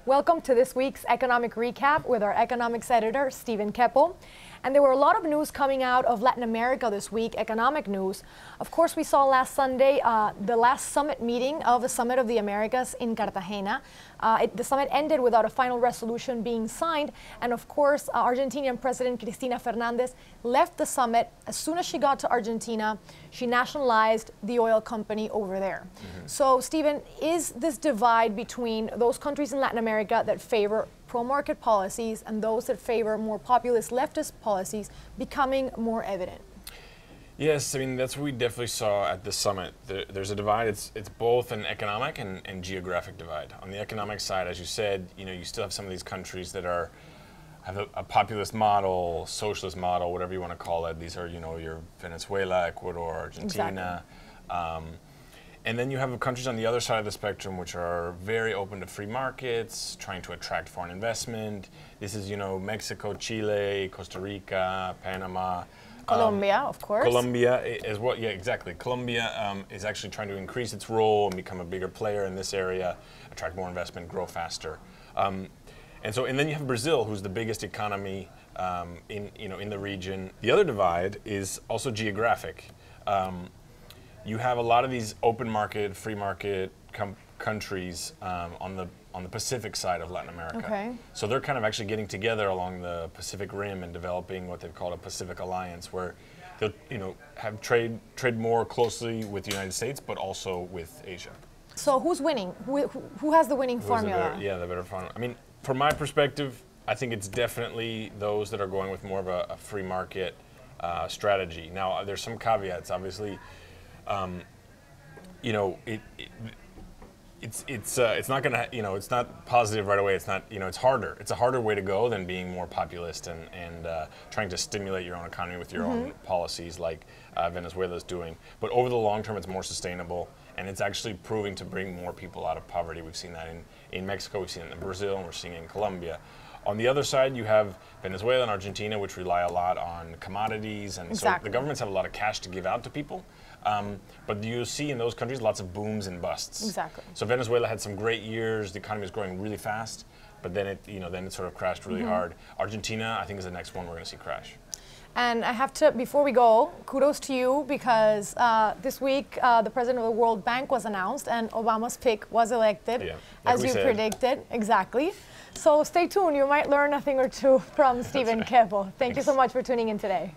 Welcome to this week's Economic Recap with our Economics Editor Stephen Keppel. And there were a lot of news coming out of Latin America this week, economic news. Of course, we saw last Sunday the last summit meeting of the Summit of the Americas in Cartagena. The summit ended without a final resolution being signed. And of course, Argentinian President Cristina Fernandez left the summit. As soon as she got to Argentina, she nationalized the oil company over there. So, Stephen, is this divide between those countries in Latin America that favor pro-market policies and those that favor more populist leftist policies becoming more evident? Yes, I mean, that's what we definitely saw at the summit. There's a divide. It's both an economic and geographic divide. On the economic side, as you said, you still have some of these countries that have a populist model, socialist model, whatever you want to call it. These are, your Venezuela, Ecuador, Argentina. Exactly. And then you have countries on the other side of the spectrum which are very open to free markets, trying to attract foreign investment. This is, Mexico, Chile, Costa Rica, Panama. Colombia, of course. Colombia as well, yeah, exactly. Colombia is actually trying to increase its role and become a bigger player in this area, attract more investment, grow faster. And then you have Brazil, who's the biggest economy in the region. The other divide is also geographic. You have a lot of these open market, free market countries on the Pacific side of Latin America. Okay. So they're kind of actually getting together along the Pacific Rim and developing what they've called a Pacific Alliance, where they'll have trade more closely with the United States, but also with Asia. So who's winning? Who has the winning formula? The better formula. I mean, from my perspective, I think it's definitely those that are going with more of a free market strategy. Now, there's some caveats, obviously. It's not gonna, it's not positive right away. It's not, it's harder. It's a harder way to go than being more populist and trying to stimulate your own economy with your own policies like Venezuela's doing. But over the long term, it's more sustainable, and it's actually proving to bring more people out of poverty. We've seen that in Mexico, we've seen it in Brazil, and we're seeing it in Colombia. On the other side, you have Venezuela and Argentina, which rely a lot on commodities, and so the governments have a lot of cash to give out to people. But you see in those countries lots of booms and busts. Exactly. So Venezuela had some great years. The economy was growing really fast, but then it sort of crashed really hard. Argentina, I think, is the next one we're going to see crash. And I have to, before we go, kudos to you, because this week the president of the World Bank was announced and Obama's pick was elected, as you predicted. Exactly. So stay tuned. You might learn a thing or two from Stephen Keppel. Thank you so much for tuning in today.